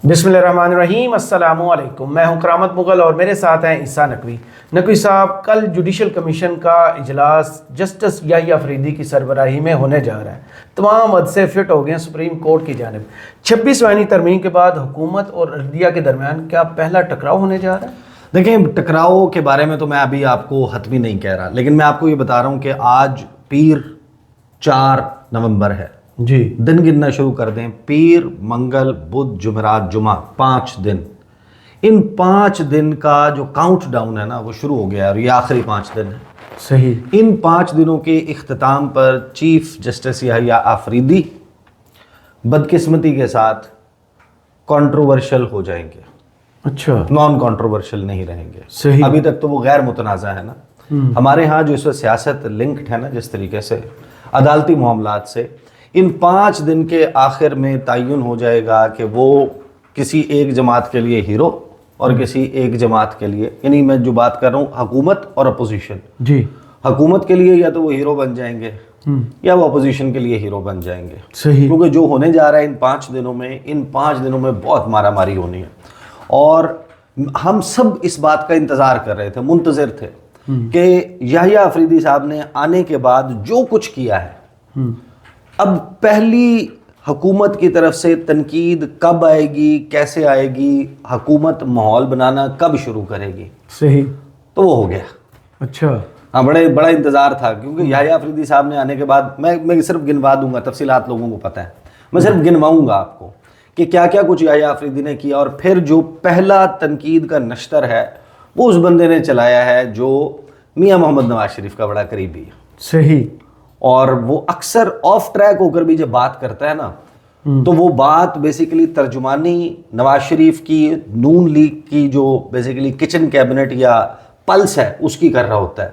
بسم اللہ الرحمن الرحیم، السلام علیکم۔ میں ہوں کرامت مغل اور میرے ساتھ ہیں عیسیٰ نقوی۔ نقوی صاحب، کل جوڈیشل کمیشن کا اجلاس جسٹس یحییٰ فریدی کی سربراہی میں ہونے جا رہا ہے۔ تمام حدثے فٹ ہو گئے ہیں سپریم کورٹ کی جانب۔ 26 آئینی ترمیم کے بعد حکومت اور عدلیہ کے درمیان کیا پہلا ٹکراؤ ہونے جا رہا ہے؟ دیکھیں، ٹکراؤ کے بارے میں تو میں ابھی آپ کو حتمی نہیں کہہ رہا، لیکن میں آپ کو یہ بتا رہا ہوں کہ آج پیر 4 نومبر ہے جی، دن گننا شروع کر دیں۔ پیر، منگل، بدھ، جمعرات، جمعہ، 5 دن۔ ان 5 دن کا جو کاؤنٹ ڈاؤن ہے نا وہ شروع ہو گیا ہے اور یہ آخری 5 دن ہے۔ صحیح۔ ان 5 دنوں کے اختتام پر چیف جسٹس یحییٰ آفریدی بدقسمتی کے ساتھ کنٹروورشل ہو جائیں گے، اچھا، نان کنٹروورشل نہیں رہیں گے۔ صحیح۔ ابھی تک تو وہ غیر متنازع ہے نا۔ ہمارے ہاں جو اس وقت سیاست لنکڈ ہے نا جس طریقے سے عدالتی معاملات سے، ان 5 دن کے آخر میں تعین ہو جائے گا کہ وہ کسی ایک جماعت کے لیے ہیرو اور کسی ایک جماعت کے لیے، یعنی میں جو بات کر رہا ہوں حکومت اور اپوزیشن، جی، حکومت کے لیے یا تو وہ ہیرو بن جائیں گے یا وہ اپوزیشن کے لیے ہیرو بن جائیں گے۔ صحیح۔ کیونکہ جو ہونے جا رہا ہے ان 5 دنوں میں بہت مارا ماری ہونی ہے، اور ہم سب اس بات کا انتظار کر رہے تھے، منتظر تھے کہ یحییٰ آفریدی صاحب نے آنے کے بعد جو کچھ کیا ہے، اب پہلی حکومت کی طرف سے تنقید کب آئے گی، کیسے آئے گی، حکومت ماحول بنانا کب شروع کرے گی۔ صحیح۔ تو وہ ہو گیا۔ اچھا، ہاں، بڑا انتظار تھا، کیونکہ یحییٰ آفریدی صاحب نے آنے کے بعد میں صرف گنوا دوں گا، تفصیلات لوگوں کو پتہ ہے، میں صرف گنواؤں گا آپ کو کہ کیا کیا کچھ یحییٰ آفریدی نے کیا، اور پھر جو پہلا تنقید کا نشتر ہے وہ اس بندے نے چلایا ہے جو میاں محمد نواز شریف کا بڑا قریبی ہے۔ صحیح۔ اور وہ اکثر آف ٹریک ہو کر بھی جب بات کرتا ہے نا تو وہ بات بیسیکلی ترجمانی نواز شریف کی نون لیگ کی جو بیسیکلی کچن کیبنٹ یا پلس ہے اس کی کر رہا ہوتا ہے،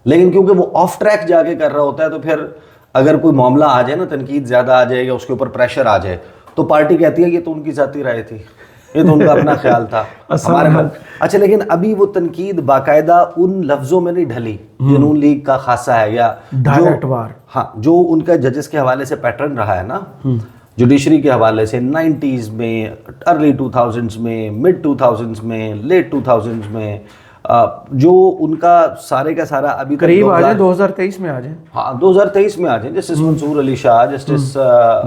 لیکن کیونکہ وہ آف ٹریک جا کے کر رہا ہوتا ہے تو پھر اگر کوئی معاملہ آ جائے نا، تنقید زیادہ آ جائے یا اس کے اوپر پریشر آ جائے تو پارٹی کہتی ہے یہ تو ان کی ذاتی رائے تھی، یہ تو ان کا اپنا خیال تھا ہمارے من۔ اچھا، لیکن ابھی وہ تنقید باقاعدہ ان لفظوں میں نہیں ڈھلی جو نون لیگ کا خاصہ ہے یا ڈائریکٹ وار، ہاں، جو ان کا ججز کے حوالے سے پیٹرن رہا ہے نا، جوڈیشری کے حوالے سے 90s میں، ارلی 2000s میں، مڈ 2000s میں، لیٹ 2000s میں، جو ان کا سارے کا سارا ابھی قریب آ جائے 2023 میں آ جائیں، ہاں 2023 میں آ جائیں، جسٹس منصور علی شاہ، جسٹس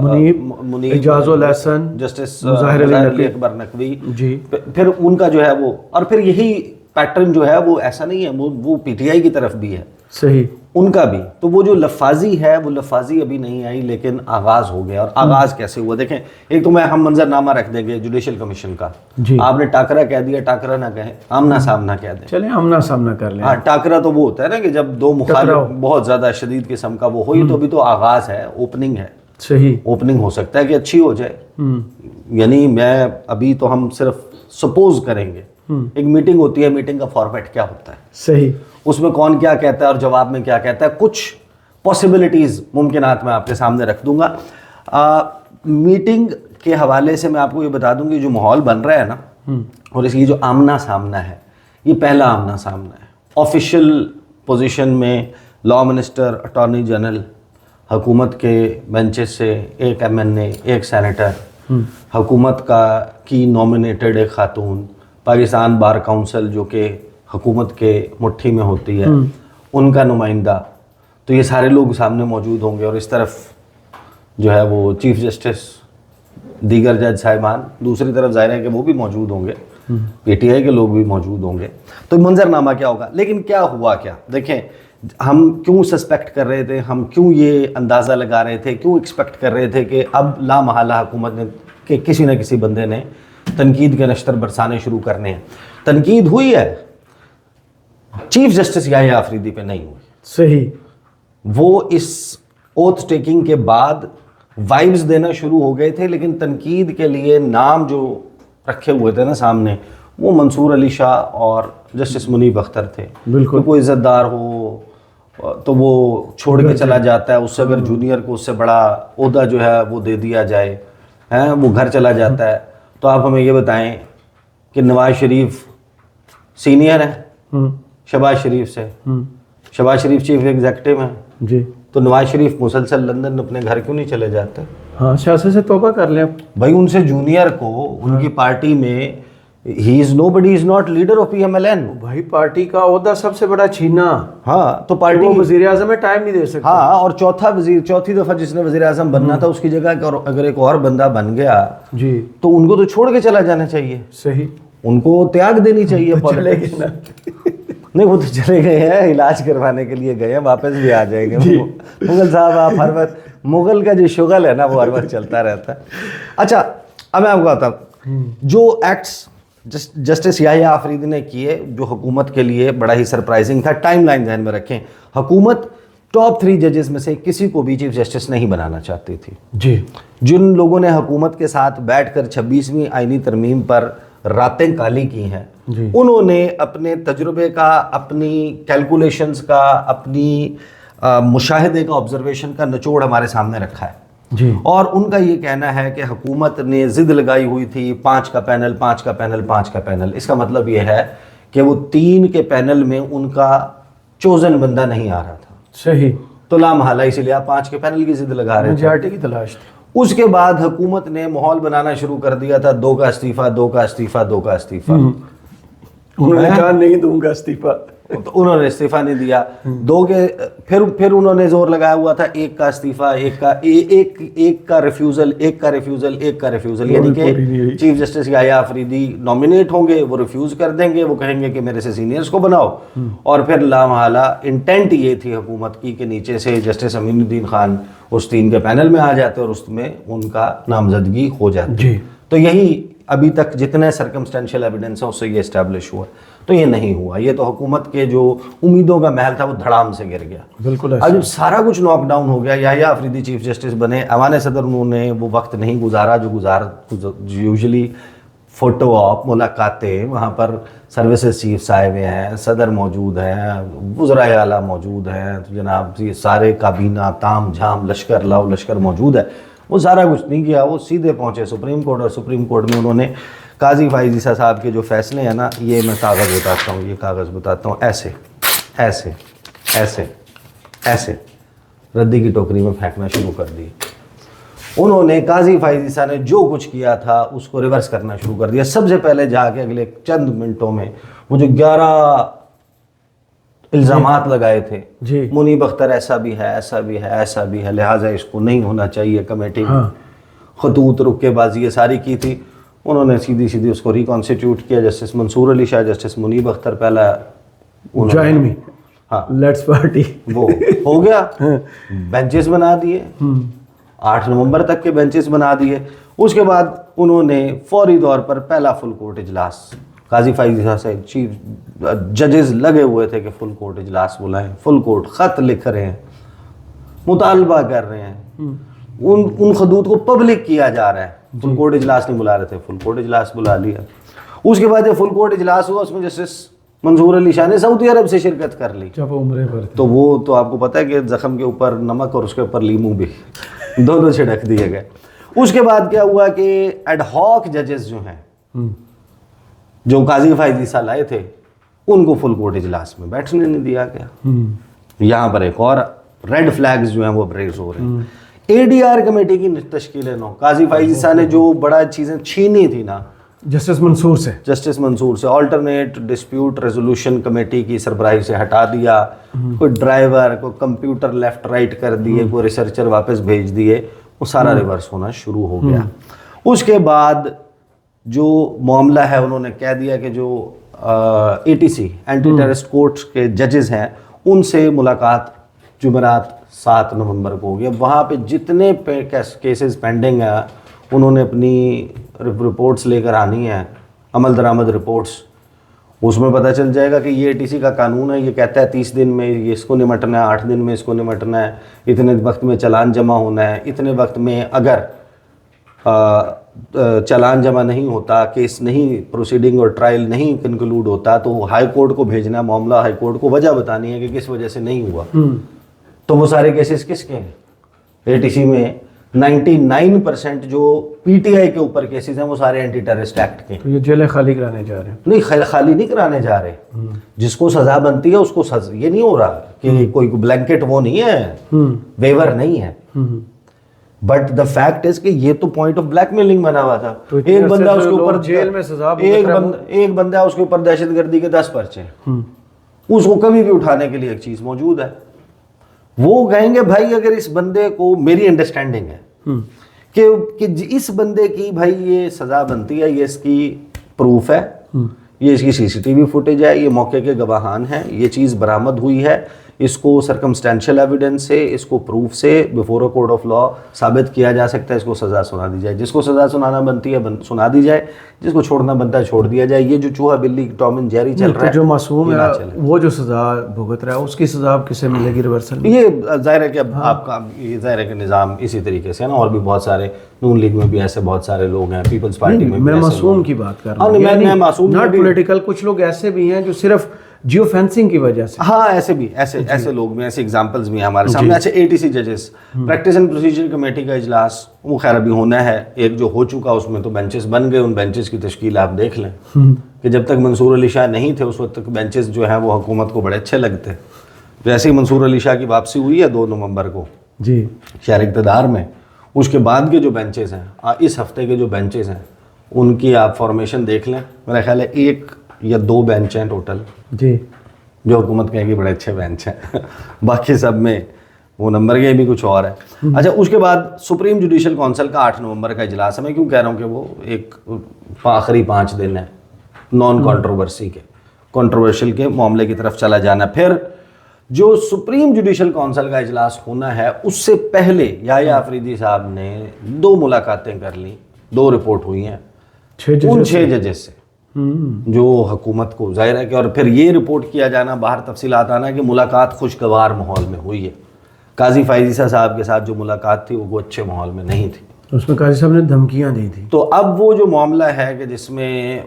منیب، اعجاز الحسن، جسٹس ظاہر علی اکبر نقوی، جی، پھر ان کا جو ہے وہ، اور پھر یہی پیٹرن جو ہے وہ ایسا نہیں ہے، وہ پی ٹی آئی کی طرف بھی ہے، صحیح، ان کا بھی۔ تو وہ جو لفاظی ہے وہ لفاظی ابھی نہیں آئی، لیکن آغاز ہو گیا۔ اور آغاز کیسے ہوا دیکھیں، ایک تو ہم منظر نامہ رکھ دیں گے جوڈیشل کمیشن کا، جی، آپ نے ٹاکرا کہہ دیا، ٹاکرا نہ کہیں، آمنا سامنا کہہ دیں۔ چلیں آمنا سامنا کر لیں۔ ہاں، ٹاکرا تو وہ ہوتا ہے نا کہ جب دو مخالف بہت زیادہ شدید قسم کا وہ ہوئی، تو ابھی تو آغاز ہے، اوپننگ ہے، صحیح، اوپننگ ہو سکتا ہے کہ اچھی ہو جائے، یعنی میں ابھی تو ہم صرف سپوز کریں گے۔ ایک میٹنگ ہوتی ہے، میٹنگ کا فارمیٹ کیا ہوتا ہے، صحیح، اس میں کون کیا کہتا ہے اور جواب میں کیا کہتا ہے، کچھ پاسبلٹیز، ممکنات میں آپ کے سامنے رکھ دوں گا۔ میٹنگ کے حوالے سے میں آپ کو یہ بتا دوں کہ جو ماحول بن رہا ہے نا، اور اس کی جو آمنا سامنا ہے، یہ پہلا آمنا سامنا ہے۔ آفیشیل پوزیشن میں لاء منسٹر، اٹارنی جنرل، حکومت کے بینچز سے ایک MNA، ایک سینیٹر، حکومت کی نومینیٹڈ ایک خاتون، پاکستان بار کونسل جو کہ حکومت کے مٹھی میں ہوتی ہے، ان کا نمائندہ، تو یہ سارے لوگ سامنے موجود ہوں گے، اور اس طرف جو ہے وہ چیف جسٹس، دیگر جج صاحبان، دوسری طرف ظاہر ہے کہ وہ بھی موجود ہوں گے، پی ٹی آئی کے لوگ بھی موجود ہوں گے۔ تو منظر نامہ کیا ہوگا، لیکن کیا ہوا کیا، دیکھیں ہم کیوں سسپیکٹ کر رہے تھے، ہم کیوں یہ اندازہ لگا رہے تھے، کیوں ایکسپیکٹ کر رہے تھے کہ اب لا محالہ حکومت نے کہ کسی نہ کسی بندے نے تنقید کے نشتر برسانے شروع کرنے ہیں۔ تنقید ہوئی ہے، چیف جسٹس یحییٰ آفریدی پہ نہیں ہوئی۔ صحیح، وہ اس اوتھ ٹیکنگ کے بعد وائبز دینا شروع ہو گئے تھے، لیکن تنقید کے لیے نام جو رکھے ہوئے تھے نا سامنے، وہ منصور علی شاہ اور جسٹس منیب اختر تھے۔ بالکل، کوئی عزت دار ہو تو وہ چھوڑ کے چلا جاتا ہے، اس سے اگر جونیئر کو اس سے بڑا عہدہ جو ہے وہ دے دیا جائے، وہ گھر چلا جاتا ہے۔ تو آپ ہمیں یہ بتائیں کہ نواز شریف سینئر ہے شہباز شریف سے، شہباز شریف چیف ایگزیکٹو ہیں، جی، تو نواز شریف مسلسل لندن اپنے گھر کیوں نہیں چلے جاتے؟ ہاں سیاست سے توبہ کر لیں بھائی ان سے جونیئر کو ان کی پارٹی میں he is nobody is not leader of PMLN. بھائی پارٹی کا عہدہ سب سے بڑا چھینا. ہاں تو پارٹی وہ وزیر اعظم میں ٹائم نہیں دے سکتا. ہاں اور چوتھی دفعہ جس نے وزیر اعظم بننا تھا اس کی جگہ اگر ایک اور بندہ بن گیا جی تو ان کو تو چھوڑ کے چلا جانا چاہیے. صحیح. ان کو تیاگ دینی چاہیے. نہیں وہ تو چلے گئے ہیں علاج کروانے کے لیے گئے ہیں, واپس بھی آ جائیں گے. مغل صاحب آپ ہر وقت, مغل کا جو شغل ہے نا وہ ہر وقت چلتا رہتا ہے. اچھا اب میں آپ کو بتاتا ہوں جو ایکٹس جسٹس یحییٰ آفریدی نے کیے جو حکومت کے لیے بڑا ہی سرپرائزنگ تھا. ٹائم لائن ذہن میں رکھیں, حکومت ٹاپ 3 ججز میں سے کسی کو بھی چیف جسٹس نہیں بنانا چاہتی تھی. جی. جن لوگوں نے حکومت کے ساتھ بیٹھ کر 26ویں آئینی ترمیم پر راتیں کالی کی ہیں انہوں نے اپنے تجربے کا, اپنی کیلکولیشنز کا, اپنی مشاہدے کا, آبزرویشن کا نچوڑ ہمارے سامنے رکھا ہے. جی. اور ان کا یہ کہنا ہے کہ حکومت نے ضد لگائی ہوئی تھی 5 کا پینل 5 کا پینل 5 کا پینل. اس کا مطلب یہ ہے کہ وہ 3 کے پینل میں ان کا چوزن بندہ نہیں آ رہا تھا. صحیح. تو لامحالہ اسی لیے آپ 5 کے پینل کی ضد لگا رہے تھے. میجارٹی کی تلاش تھی. اس کے بعد حکومت نے ماحول بنانا شروع کر دیا تھا 2 کا استعفیٰ 2 کا استعفیٰ 2 کا استعفیٰ. انہوں نے کہا نہیں دوں گا استعفیٰ, تو انہوں نے استعفیٰ نہیں دیا. 2 کے پھر انہوں نے زور لگایا ہوا تھا 1 کا استعفیٰ, ایک کا ریفیوزل, ایک کا ریفیوزل, ایک کا ریفیوزل. یعنی کہ chief justice Yahya Afridi nominate ہوں گے, وہ ریفیوز کر دیں گے, وہ کہیں گے کہ میرے سے سینئرز کو بناؤ. اور پھر لامحالہ انٹینٹ یہ تھی حکومت کی کہ نیچے سے جسٹس امین الدین خان اس 3 کے پینل میں آ جاتے اور اس میں ان کا نامزدگی ہو جاتی. تو یہی ابھی تک جتنے سرکمسٹینشیل ایویڈنس ہیں اس سے یہ اسٹیبلش ہوا. تو یہ نہیں ہوا, یہ تو حکومت کے جو امیدوں کا محل تھا وہ دھڑام سے گر گیا. بالکل. اب جب سارا کچھ ناک ڈاؤن ہو گیا, یحییٰ آفریدی چیف جسٹس بنے, ایوان صدر انہوں نے وہ وقت نہیں گزارا جو یوزلی فوٹو آپ ملاقاتیں, وہاں پر سروسز چیفس آئے ہوئے ہیں, صدر موجود ہیں, وزرائے اعلیٰ موجود ہیں, جناب یہ سارے کابینہ تام جھام لشکر لاؤ لشکر موجود ہے. وہ سارا کچھ نہیں کیا, وہ سیدھے پہنچے سپریم کورٹ, اور سپریم کورٹ میں انہوں نے قاضی فائز عیسیٰ صاحب کے جو فیصلے ہیں نا, یہ میں کاغذ بتاتا ہوں, یہ کاغذ بتاتا ہوں, ایسے ایسے ایسے ایسے ردی کی ٹوکری میں پھینکنا شروع کر دی. انہوں نے قاضی فائز عیسیٰ نے جو کچھ کیا تھا اس کو ریورس کرنا شروع کر دیا. سب سے پہلے جا کے اگلے چند منٹوں میں وہ جو 11 الزامات لگائے تھے, منیب اختر ایسا بھی ہے, ایسا بھی ہے, ایسا بھی ہے, لہٰذا اس کو نہیں ہونا چاہیے کمیٹی میں, خطوط رکے بازی یہ ساری کی تھی. انہوں نے سیدھی اس کو ریکانسٹیٹیوٹ کیا. جسٹس منصور علی شاہ, جسٹس منیب اختر پہلا جوائن می, ہاں لیٹس پارٹی, وہ ہو گیا. بینچز بنا دیے, 8 نومبر تک کے بینچز بنا دیے. اس کے بعد انہوں نے فوری طور پر پہلا فل کورٹ اجلاس, قاضی فائز عیسیٰ سے چیف ججز لگے ہوئے تھے کہ فل کورٹ اجلاس بلائیں. فل کورٹ خط لکھ رہے ہیں, مطالبہ کر رہے ہیں, ان خطوط کو پبلک کیا جا رہا ہے. فل کورٹ اجلاس نہیں بلا رہے تھے, فل کورٹ اجلاس بلا لیا. اس کے بعد جب فل کورٹ اجلاس ہوا اس میں جسٹس منصور علی شاہ نے سعودی عرب سے شرکت کر لی. جب عمرے پر تو وہ تو آپ کو پتہ ہے کہ زخم کے اوپر نمک اور اس کے اوپر لیمو بھی دونوں چھڑک دیے گئے. اس کے بعد کیا ہوا کہ ایڈ ہاک ججز جو ہیں جو قاضی فائز عیسیٰ لائے تھے ان کو فل کورٹ اجلاس میں بیٹھنے نہیں دیا گیا. یہاں پر ایک اور ریڈ فلیگز جو ہیں وہ ریز ہو رہے ہیں. ADR کمیٹی کی تشکیل نو, قاضی فائز عیسیٰ نے جو بڑا چیزیں چھینی تھی نا جسٹس منصور سے, آلٹرنیٹ ڈسپیوٹ ریزولوشن کمیٹی کی سربراہی سے ہٹا دیا. کوئی ڈرائیور, کوئی کمپیوٹر لیفٹ رائٹ کر دیے, کوئی ریسرچر واپس بھیج دیے, وہ سارا ریورس ہونا شروع ہو گیا. اس کے بعد جو معاملہ ہے انہوں نے کہہ دیا کہ جو ATC اینٹی ٹیررسٹ کورٹس کے ججز ہیں ان سے ملاقات جمعرات 7 نومبر کو ہو گیا. وہاں پہ جتنے کیسز پینڈنگ ہیں انہوں نے اپنی رپورٹس لے کر آنی ہیں, عمل درآمد رپورٹس. اس میں پتہ چل جائے گا کہ یہ ATC کا قانون ہے, یہ کہتا ہے 30 دن میں یہ اس کو نمٹنا ہے, 8 دن میں اس کو نمٹنا ہے, اتنے وقت میں چالان جمع ہونا ہے, اتنے وقت میں اگر چالان جمع نہیں ہوتا, کیس نہیں پروسیڈنگ اور ٹرائل نہیں کنکلوڈ ہوتا تو ہائی کورٹ کو بھیجنا معاملہ, ہائی کورٹ کو وجہ بتانی ہے کہ کس وجہ سے نہیں ہوا. تو وہ سارے کیسز کس کے ہیں؟ ATC میں 99% جو PTI کے اوپر کیسز ہیں وہ سارے اینٹی ٹیررسٹ ایکٹ کے. یہ جیلیں خالی کرانے جا رہے ہیں؟ نہیں, خالی نہیں کرانے جا رہے. جس کو سزا بنتی ہے اس کو سزا, یہ نہیں ہو رہا کہ کوئی بلینکٹ وہ نہیں ہے, ویور نہیں ہے. بٹ دا فیکٹ از کہ یہ تو پوائنٹ آف بلیک میلنگ بنا ہوا تھا. تو اتنی ایک عرصے بندہ سے اس کے لوگ اوپر جیل میں سزا بھگت رہے ہیں. ایک بندہ اس کے اوپر دہشت گردی کے 10 پرچے ہیں, اس کو کبھی بھی اٹھانے کے لیے ایک چیز موجود ہے. وہ کہیں گے بھائی اگر اس بندے کو, میری انڈرسٹینڈنگ ہے کہ اس بندے کی بھائی یہ سزا بنتی ہے, یہ اس کی پروف ہے, یہ اس کی سی سی ٹی وی فوٹیج ہے, یہ موقع کے گواہان ہیں, یہ چیز برآمد ہوئی ہے, اس کو سرکمسٹینشیل ایویڈنس سے, اس کو پروف سے before a court of law ثابت کیا جا سکتا ہے, اس کو سزا سنا دی جائے. جس کو سزا سنانا بنتی ہے سنا دی جائے, جس کو چھوڑنا بنتا ہے چھوڑ دیا جائے. یہ جو چوہا بلی ٹام اینڈ جیری چل رہا ہے, جو معصوم یہ ہے نہ چلے. وہ جو سزا بھگت رہا ہے اس کی سزا اب کسے ملے گی ریورسل میں؟ یہ ظاہر ہے کہ اب آپ کا یہ ظاہر ہے کہ نظام اسی طریقے سے ہے نا, اور بھی بہت سارے نون لیگ میں بھی ایسے بہت سارے لوگ ہیں, پیپلز پارٹی میں بھی میں ایسے معصوم لوگ کی بات کر ہیں. رہا ہوں, میں معصوم ناٹ پولیٹیکل. کچھ لوگ ایسے بھی ہیں جو صرف جیو فینسنگ کی وجہ سے, ہاں ایسے بھی ایسے لوگ بھی, ایسے ایگزامپلز بھی ہیں ہمارے سامنے. اچھا ATC ججز پریکٹس اینڈ پروسیجر کمیٹی کا اجلاس وہ خیر ابھی ہونا ہے, ایک جو ہو چکا اس میں تو بینچز بن گئے. ان بینچز کی تشکیل آپ دیکھ لیں کہ جب تک منصور علی شاہ نہیں تھے اس وقت تک بینچز جو ہیں وہ حکومت کو بڑے اچھے لگتے. جیسے ہی منصور علی شاہ کی واپسی ہوئی ہے 2 نومبر کو جی شہر اقتدار میں, اس کے بعد کے جو بینچز ہیں, اس ہفتے کے جو بینچز ہیں, ان کی آپ فارمیشن دیکھ لیں. میرا خیال ہے 1 یا 2 بینچ ہیں ٹوٹل جی جو حکومت کہے گی بڑے اچھے بینچ ہیں. باقی سب میں وہ نمبر کے بھی کچھ اور ہے. اچھا اس کے بعد سپریم جوڈیشل کونسل کا 8 نومبر کا اجلاس ہے. میں کیوں کہہ رہا ہوں کہ وہ ایک آخری 5 دن ہے نان کنٹروورسی کے, کنٹروورشل کے معاملے کی طرف چلا جانا. پھر جو سپریم جوڈیشل کونسل کا اجلاس ہونا ہے اس سے پہلے یحییٰ آفریدی صاحب نے 2 ملاقاتیں کر لیں, 2 رپورٹ ہوئی ہیں ان 6 ججز سے جو حکومت کو ظاہر ہے کہ, اور پھر یہ رپورٹ کیا جانا, باہر تفصیلات آنا کہ ملاقات خوشگوار ماحول میں ہوئی ہے. قاضی فائزہ صاحب کے ساتھ جو ملاقات تھی وہ اچھے ماحول میں نہیں تھی, اس میں قاضی صاحب نے دھمکیاں دی تھی. تو اب وہ جو معاملہ ہے کہ جس میں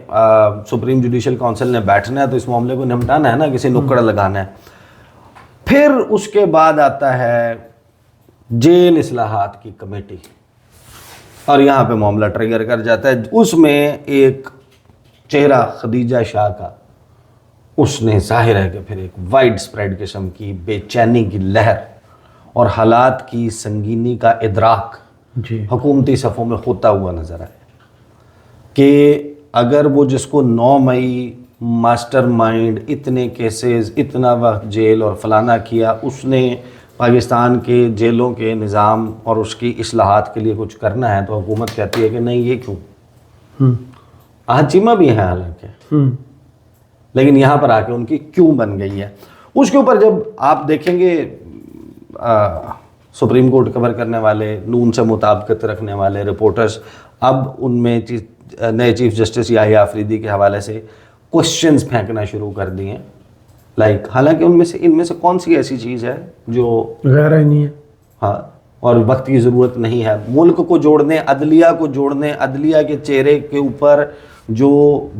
سپریم جوڈیشل کونسل نے بیٹھنا ہے تو اس معاملے کو نمٹانا ہے نا, کسی نکڑ لگانا ہے. پھر اس کے بعد آتا ہے جیل اصلاحات کی کمیٹی, اور یہاں پہ معاملہ ٹریگر کر جاتا ہے. اس میں ایک چہرہ خدیجہ شاہ کا, اس نے ظاہر ہے کہ پھر ایک وائڈ سپریڈ قسم کی بے چینی کی لہر اور حالات کی سنگینی کا ادراک جی حکومتی صفوں میں ہوتا ہوا نظر آیا کہ اگر وہ جس کو 9 مئی ماسٹر مائنڈ, اتنے کیسز, اتنا وقت جیل اور فلانا کیا, اس نے پاکستان کے جیلوں کے نظام اور اس کی اصلاحات کے لیے کچھ کرنا ہے, تو حکومت کہتی ہے کہ نہیں یہ کیوں. چیمہ بھی ہے حالانکہ, لیکن یہاں پر آ کے ان کی کیوں بن گئی ہے. اس کے اوپر جب آپ دیکھیں گے سپریم کورٹ کور کرنے والے, نون سے مطابقت رکھنے والے رپورٹرز اب ان میں نئے چیف جسٹس یحییٰ آفریدی کے حوالے سے کوشچنز پھینکنا شروع کر دیے, لائک حالانکہ ان میں سے کون سی ایسی چیز ہے جو غیر نہیں ہے, ہاں, اور وقت کی ضرورت نہیں ہے. ملک کو جوڑنے, عدلیہ کو جوڑنے, عدلیہ کے چہرے کے اوپر جو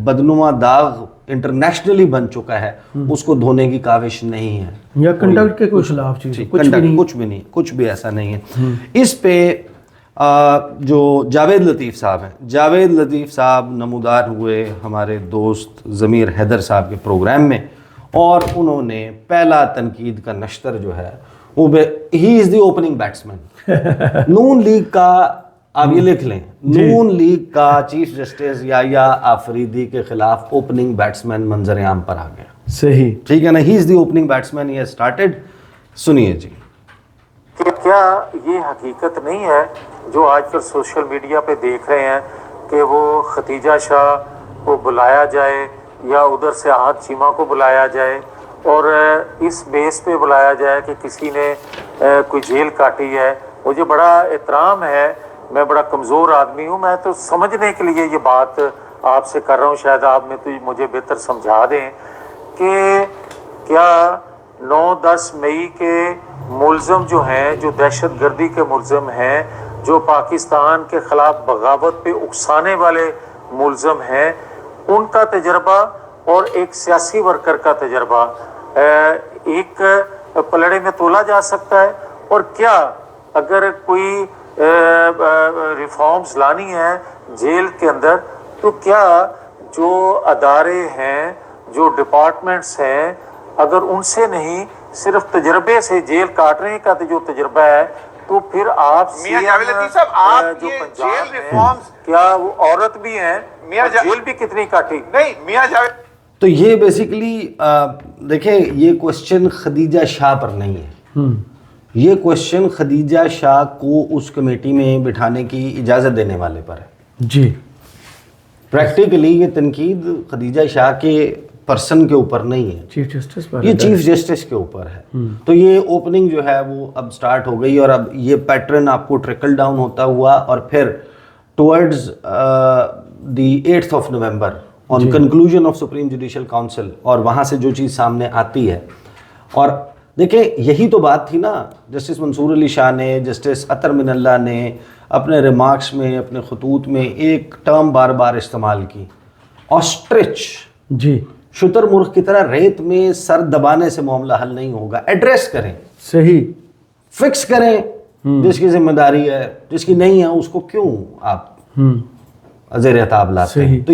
بدنما داغ انٹرنیشنلی بن چکا ہے اس کو دھونے کی کاوش نہیں ہے, یا کنڈکٹ کے کوئی خلاف چیز کچھ بھی ایسا نہیں ہے. اس پہ جو جاوید لطیف صاحب ہیں, جاوید لطیف صاحب نمودار ہوئے ہمارے دوست ضمیر حیدر صاحب کے پروگرام میں, اور انہوں نے پہلا تنقید کا نشتر جو ہے وہ he is the opening batsman Noon League کا, آپ یہ لکھ لیں, نون لیگ کا چیف جسٹس یحییٰ آفریدی کے خلاف اوپننگ بیٹسمین منظر عام پر آ گیا. صحیح, ٹھیک ہے نا, he is the opening batsman, he has started. سنیے جی. کیا یہ حقیقت نہیں ہے جو آج کل سوشل میڈیا پہ دیکھ رہے ہیں کہ وہ ختیجہ شاہ کو بلایا جائے یا ادھر سے احد چیمہ کو بلایا جائے, اور اس بیس پہ بلایا جائے کہ کسی نے کوئی جیل کاٹی ہے. مجھے بڑا احترام ہے, میں بڑا کمزور آدمی ہوں, میں تو سمجھنے کے لیے یہ بات آپ سے کر رہا ہوں, شاید آپ میں تو مجھے بہتر سمجھا دیں کہ کیا 9-10 مئی کے ملزم جو ہیں, جو دہشت گردی کے ملزم ہیں, جو پاکستان کے خلاف بغاوت پہ اکسانے والے ملزم ہیں, ان کا تجربہ اور ایک سیاسی ورکر کا تجربہ ایک پلڑے میں تولا جا سکتا ہے؟ اور کیا اگر کوئی ریفارمز لانی ہے جیل کے اندر, تو کیا جو ادارے ہیں, جو ڈپارٹمنٹس ہیں, اگر ان سے نہیں صرف تجربے سے جیل کاٹنے کا جو تجربہ ہے تو پھر آپ میاں جاوید لطیف صاحب، آپ جو یہ پنجاب جیل میں، ریفارمز، کیا وہ عورت بھی ہیں میاں اور جیل بھی کتنی کاٹی؟ نہیں میاں جاوید، تو یہ بیسیکلی دیکھیں یہ کوشچن خدیجہ شاہ پر نہیں ہے، یہ کوشچن خدیجہ شاہ کو اس کمیٹی میں بٹھانے کی اجازت دینے والے پر ہے. جی پریکٹیکلی یہ تنقید خدیجہ شاہ کے پرسن کے اوپر نہیں ہے، چیف جسٹس پر یہ چیف جسٹس کے اوپر ہے. تو یہ اوپننگ جو ہے وہ اب سٹارٹ ہو گئی، اور اب یہ پیٹرن آپ کو ٹرکل ڈاؤن ہوتا ہوا، اور پھر towards the 8th of November on conclusion of supreme judicial council, اور وہاں سے جو چیز سامنے آتی ہے. اور دیکھیں یہی تو بات تھی نا، جسٹس منصور علی شاہ نے، جسٹس اطہر من اللہ نے اپنے ریمارکس میں، اپنے خطوط میں ایک ٹرم بار بار استعمال کی، آسٹرچ. جی شتر مرغ کی طرح ریت میں سر دبانے سے معاملہ حل نہیں ہوگا. ایڈریس کریں، صحیح، فکس کریں، جس کی ذمہ داری ہے، جس کی نہیں ہے اس کو کیوں آپ زیر اعتاب لاتے ہیں. تو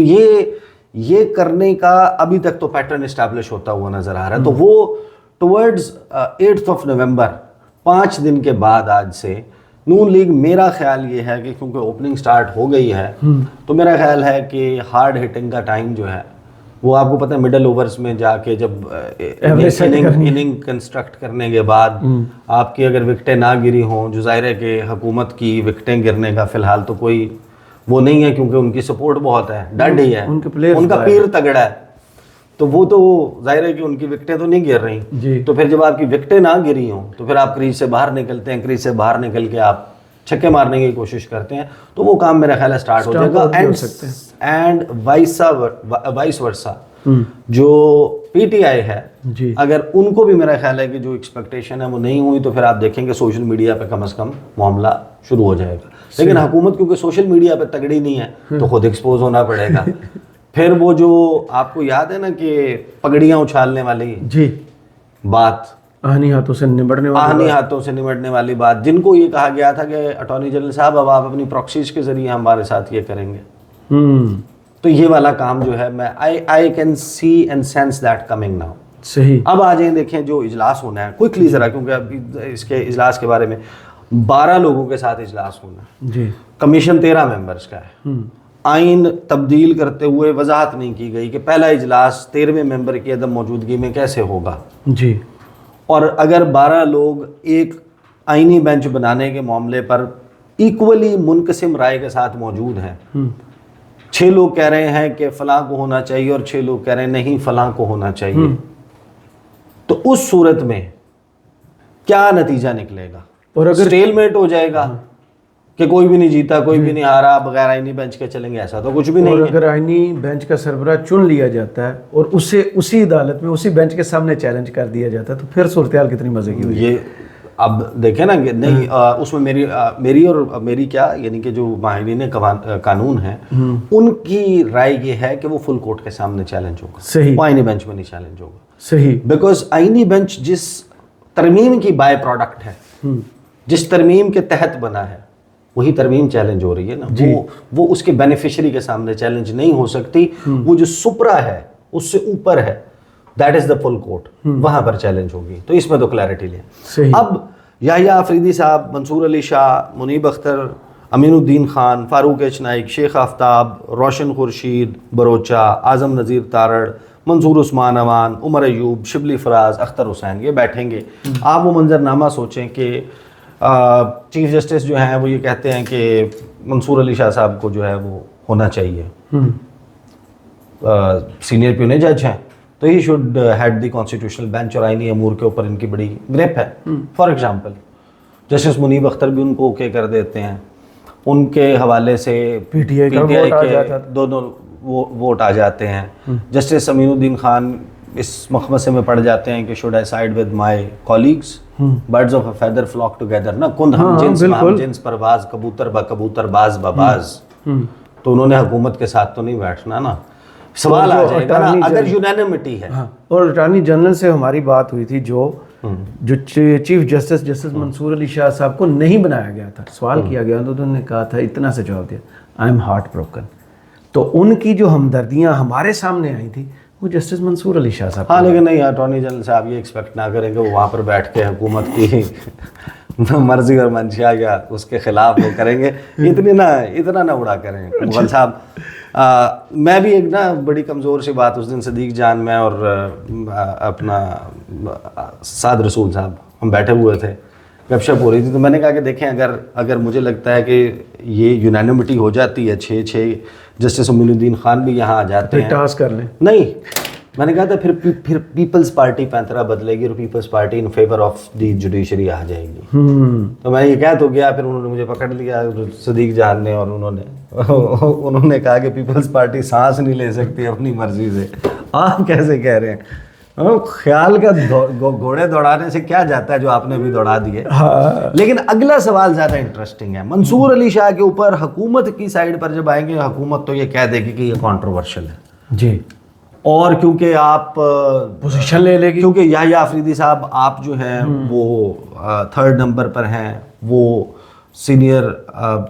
یہ کرنے کا ابھی تک تو پیٹرن اسٹیبلش ہوتا ہوا نظر آ رہا ہے. تو وہ ٹورڈز 8th of November، 5 دن کے بعد آج سے نون لیگ، میرا خیال یہ ہے کہ کیونکہ اوپننگ سٹارٹ ہو گئی ہے، تو میرا خیال ہے کہ ہارڈ ہٹنگ کا ٹائم جو ہے وہ آپ کو پتہ ہے مڈل اوورز میں جا کے جب اننگ کنسٹرکٹ کرنے کے بعد آپ کی اگر وکٹیں نہ گری ہوں، جو ظاہر ہے کہ حکومت کی وکٹیں گرنے کا فی الحال تو کوئی وہ نہیں ہے، کیونکہ ان کی سپورٹ بہت ہے، ڈنڈ ہی ہے، ان کا پیر تگڑا ہے، تو وہ تو ظاہر ہے کہ ان کی وکٹیں تو نہیں گر رہی. تو پھر جب آپ کی وکٹیں نہ گری ہوں تو پھر آپ کریز سے باہر نکلتے ہیں، کریز سے باہر نکل کے آپ چھکے مارنے کی کوشش کرتے ہیں، تو وہ کام میرا خیال ہے سٹارٹ ہو جائے گا. اینڈ وائس ورسا جو پی ٹی آئی ہے، اگر ان کو بھی میرا خیال ہے کہ جو ایکسپیکٹیشن ہے وہ نہیں ہوئی، تو پھر آپ دیکھیں گے سوشل میڈیا پہ کم از کم معاملہ شروع ہو جائے گا. لیکن حکومت کیونکہ سوشل میڈیا پہ تگڑی نہیں ہے تو خود ایکسپوز ہونا پڑے گا. پھر وہ جو آپ کو یاد ہے نا کہ پگڑیاں اچھالنے والی بات، آہنی ہاتھوں سے نمٹنے والی بات، جن کو یہ کہا گیا تھا کہ اٹارنی جنرل صاحب اب آپ اپنی پراکسیز کے ذریعے ہمارے ساتھ یہ کریں گے، تو یہ والا کام جو ہے میں I can see and sense that coming now. صحیح. اب آ جائیں، دیکھیں جو اجلاس ہونا ہے کوئکلی ذرا، کیونکہ اب اس کے اجلاس کے بارے میں 12 لوگوں کے ساتھ اجلاس ہونا ہے. جی کمیشن 13 ممبرس کا ہے. آئین تبدیل کرتے ہوئے وضاحت نہیں کی گئی کہ پہلا اجلاس 13ویں ممبر کی عدم موجودگی میں کیسے ہوگا. جی اور اگر 12 لوگ ایک آئینی بینچ بنانے کے معاملے پر ایکولی منقسم رائے کے ساتھ موجود ہیں، 6 لوگ کہہ رہے ہیں کہ فلاں کو ہونا چاہیے اور 6 لوگ کہہ رہے ہیں نہیں فلاں کو ہونا چاہیے، تو اس صورت میں کیا نتیجہ نکلے گا؟ اور اگر اسٹیل میٹ ہو جائے گا کہ کوئی بھی نہیں جیتا، کوئی بھی نہیں ہارا، بغیر آئینی بینچ کے چلیں گے، ایسا تو کچھ بھی نہیں اور ہے. اگر آئینی بینچ کا سربراہ چن لیا جاتا ہے اور اسے اسی عدالت میں اسی بینچ کے سامنے چیلنج کر دیا جاتا ہے، تو پھر صورتحال کتنی مزے کی ہوئی. یہ اب دیکھیں نا کہ نہیں، اس میں میری کیا، یعنی کہ جو ماہرین قانون ہیں ان کی رائے یہ ہے کہ وہ فل کورٹ کے سامنے چیلنج ہوگا. صحیح. وہ آئینی بینچ میں نہیں چیلنج ہوگا. صحیح. بیکاز آئینی بینچ جس ترمیم کی بائی پروڈکٹ ہے، جس ترمیم کے تحت بنا ہے، وہی ترمیم چیلنج ہو رہی ہے نا. وہ اس کے بینیفیشری کے سامنے چیلنج نہیں ہو سکتی. وہ جو سپرا ہے، اس سے اوپر ہے، that is the full court, وہاں پر چیلنج ہوگی. تو اس میں تو کلیئرٹی لیں. اب یحییٰ آفریدی صاحب، منصور علی شاہ، منیب اختر، امین الدین خان، فاروق ایچ نائک، شیخ آفتاب، روشن خورشید بروچا، اعظم نذیر تارڑ، منصور عثمان امان، عمر ایوب، شبلی فراز، اختر حسین، یہ بیٹھیں گے. آپ وہ منظرنامہ سوچیں کہ چیف جسٹس جو ہیں وہ یہ کہتے ہیں کہ منصور علی شاہ صاحب کو جو ہے وہ ہونا چاہیے، سینئر پیونے جج ہیں، تو he should head the constitutional bench, اور آئینی امور کے اوپر ان کی بڑی گرپ ہے. فار ایگزامپل جسٹس منیب اختر بھی ان کو اوکے کر دیتے ہیں، ان کے حوالے سے پی ٹی آئی کے دونوں ووٹ آ جاتے ہیں. جسٹس امین الدین خان اس مخمصے میں پڑ جاتے ہیں کہ should I side with my colleagues, birds of a feather flock together نا، کند ہم جنس ہم جنس پرواز، کبوتر با کبوتر، باز با باز. تو انہوں نے حکومت کے ساتھ تو نہیں بیٹھنا نا. سوال آ جائے گا نا اگر یونینیمٹی ہے. اور اٹارنی جنرل سے ہماری بات ہوئی تھی، جو چیف جسٹس منصور علی شاہ صاحب کو نہیں بنایا گیا تھا، سوال کیا گیا تو انہوں نے کہا تھا، اتنا سے جواب دیا، آئی ایم ہارٹ بروکن. تو ان کی جو ہمدردیاں ہمارے سامنے آئی تھی وہ جسٹس منصور علی شاہ صاحب. ہاں لیکن نہیں، اٹارنی جنرل صاحب یہ ایکسپیکٹ نہ کریں کہ وہ وہاں پر بیٹھ کے حکومت کی مرضی اور منشا یا اس کے خلاف وہ کریں گے. اتنا نہ اڑا کریں مغل صاحب. میں بھی ایک نا بڑی کمزور سی بات اس دن صدیق جان میں اور اپنا سعد رسول صاحب ہم بیٹھے ہوئے تھے, گپ شپ ہو رہی تھی, تو میں نے کہا کہ دیکھیں اگر مجھے لگتا ہے کہ یہ یونانیمٹی ہو جاتی ہے 6 جسٹس امین الدین خان بھی یہاں آ جاتے ہیں, ٹاس کر لیں. نہیں, میں نے کہا تھا پھر پیپلز پارٹی پینترا بدلے گی اور Peoples Party in favour of the judiciary آ جائے گی. تو میں یہ کہہ تو گیا, پھر انہوں نے مجھے پکڑ لیا صدیق جان نے, اور انہوں نے کہا کہ پیپلز پارٹی سانس نہیں لے سکتی اپنی مرضی سے. آپ کیسے کہہ رہے ہیں؟ خیال کا گھوڑے دوڑانے سے کیا جاتا ہے جو آپ نے بھی دوڑا دیے. لیکن اگلا سوال زیادہ انٹرسٹنگ ہے. منصور علی شاہ کے اوپر حکومت کی سائڈ پر جب آئیں گے, حکومت تو یہ کہہ دے گی کہ یہ کنٹروورشل ہے جی, اور کیونکہ آپ پوزیشن لے لے گی, کیونکہ یحییٰ آفریدی صاحب آپ جو ہیں وہ 3rd نمبر پر ہیں, وہ سینئر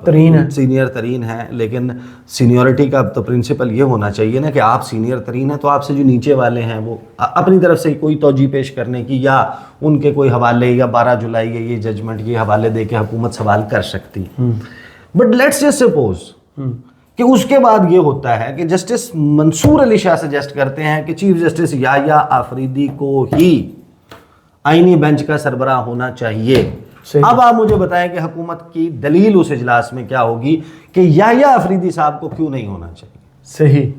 ترین ہیں. لیکن سینیورٹی کا تو پرنسپل یہ ہونا چاہیے نا کہ آپ سینئر ترین ہیں تو آپ سے جو نیچے والے ہیں وہ اپنی طرف سے کوئی توجیہ پیش کرنے کی یا ان کے کوئی حوالے, یا 12 جولائی کے یہ ججمنٹ یہ حوالے دے کے حکومت سوال کر سکتی. بٹ لیٹس جسٹ سپوز کہ اس کے بعد یہ ہوتا ہے کہ جسٹس منصور علی شاہ سجیسٹ کرتے ہیں کہ چیف جسٹس یحییٰ آفریدی کو ہی آئینی بینچ کا سربراہ ہونا چاہیے. اب آپ مجھے بتائیں کہ حکومت کی دلیل اس اجلاس میں کیا ہوگی کہ یحییٰ آفریدی صاحب کو کیوں نہیں ہونا چاہیے. صحیح,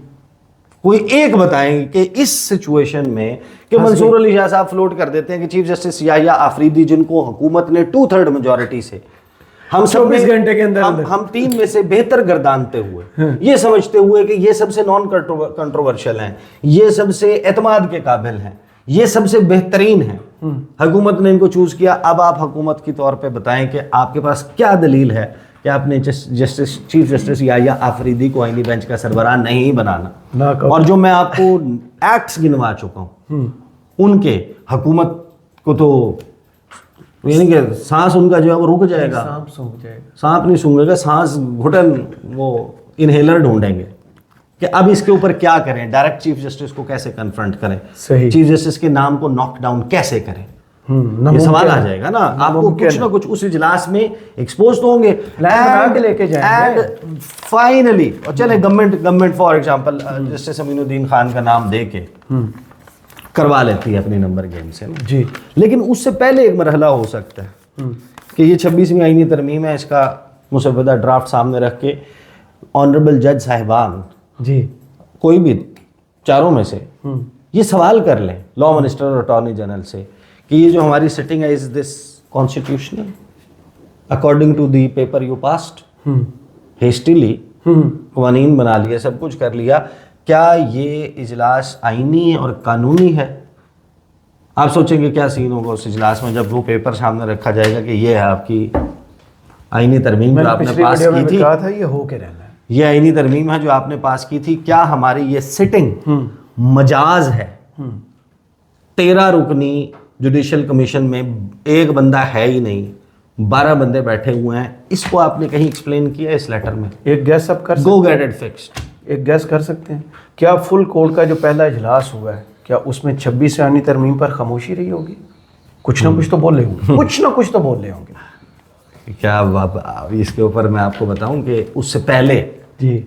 کوئی ایک بتائیں کہ اس سچویشن میں کہ منصور علی شاہ صاحب فلوٹ کر دیتے ہیں کہ چیف جسٹس یحییٰ آفریدی, جن کو حکومت نے 2/3 میجورٹی سے ہم 24 گھنٹے کے اندر ہم 3 میں سے بہتر گردانتے ہوئے, یہ سمجھتے ہوئے کہ یہ سب سے نان کنٹروورشل ہیں, یہ سب سے اعتماد کے قابل ہیں, یہ سب سے بہترین ہیں, حکومت نے ان کو چوز کیا. اب آپ حکومت کی طور پہ بتائیں کہ آپ کے پاس کیا دلیل ہے کہ آپ نے چیف جسٹس یحییٰ آفریدی کو آئینی بینچ کا سربراہ نہیں بنانا. اور جو میں آپ کو ایکٹس گنوا چکا ہوں ان کے, حکومت کو تو یعنی کہ سانس ان کا جو ہے وہ رک جائے گا, سانپ نہیں سونگے گا, سانس گھٹن وہ انہیلر ڈھونڈیں گے کہ اب اس کے اوپر کیا کریں, ڈائریکٹ چیف جسٹس کو کیسے کنفرنٹ کریں, چیف جسٹس کے نام کو ناک ڈاؤن کیسے کریں. یہ سوال آ جائے گا نا آپ کو, کچھ نہ کچھ اس اجلاس میں ایکسپوز تو ہوں گے. فائنلی چلے گورنمنٹ فار ایگزامپل جسٹس امین الدین خان کا نام دے کے کروا لیتی ہے اپنی نمبر گیم سے جی, لیکن اس سے پہلے ایک مرحلہ ہو سکتا ہے کہ یہ 26ویں آئینی ترمیم ہے, اس کا مسودہ ڈرافٹ سامنے رکھ کے آنریبل جج صاحبان جی, کوئی بھی 4 میں سے یہ سوال کر لیں لا منسٹر اور اٹارنی جنرل سے کہ یہ جو ہماری سٹنگ ہے, is this constitutional according to the paper you passed hastily, قوانین بنا لیے, سب کچھ کر لیا, کیا یہ اجلاس آئینی اور قانونی ہے. آپ سوچیں گے کیا سین ہوگا اس اجلاس میں جب وہ پیپر سامنے رکھا جائے گا کہ یہ ہے آپ کی آئینی ترمیم جو آپ نے پاس کی تھی, یہ ہو کے رہنا ہے, یہ آئینی ترمیم ہے جو آپ نے پاس کی تھی, کیا ہماری یہ سٹنگ مجاز ہے. 13 رکنی جوڈیشل کمیشن میں ایک بندہ ہے ہی نہیں, 12 بندے بیٹھے ہوئے ہیں, اس کو آپ نے کہیں ایکسپلین کیا اس لیٹر میں؟ ایک گیس اب کر گو گیٹ اٹ فکسڈ, ایک گیس کر سکتے ہیں کیا فل کورٹ کا جو پہلا اجلاس ہوا ہے کیا اس میں 26 آئینی ترمیم پر خاموشی رہی ہوگی؟ کچھ نہ کچھ تو بول رہے ہوں گے, کچھ نہ کچھ تو بول رہے ہوں گے. کیا اس کے اوپر میں آپ کو بتاؤں کہ اس سے پہلے جی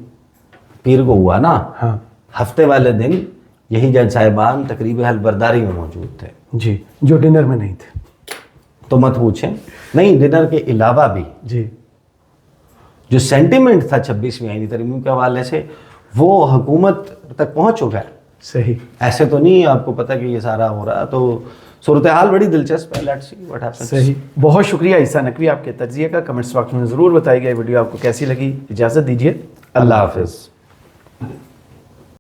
پیر کو ہوا نا, ہاں, ہفتے والے دن یہی جج صاحبان تقریب حل برداری میں موجود تھے جی, جو ڈنر میں نہیں تھے. تو مت پوچھیں, نہیں ڈنر کے علاوہ بھی جی جو سینٹیمنٹ تھا 26ویں آئینی ترمیم کے حوالے سے وہ حکومت تک پہنچ چکا ہے. صحیح, ایسے تو نہیں آپ کو پتہ کہ یہ سارا ہو رہا, تو صورتحال بڑی دلچسپ ہے. Let's see what happens. صحیح, بہت شکریہ عیسیٰ نقوی آپ کے تجزیے کا. کمنٹس باکس میں ضرور بتائیے گا یہ ویڈیو آپ کو کیسی لگی. اجازت دیجیے, اللہ حافظ.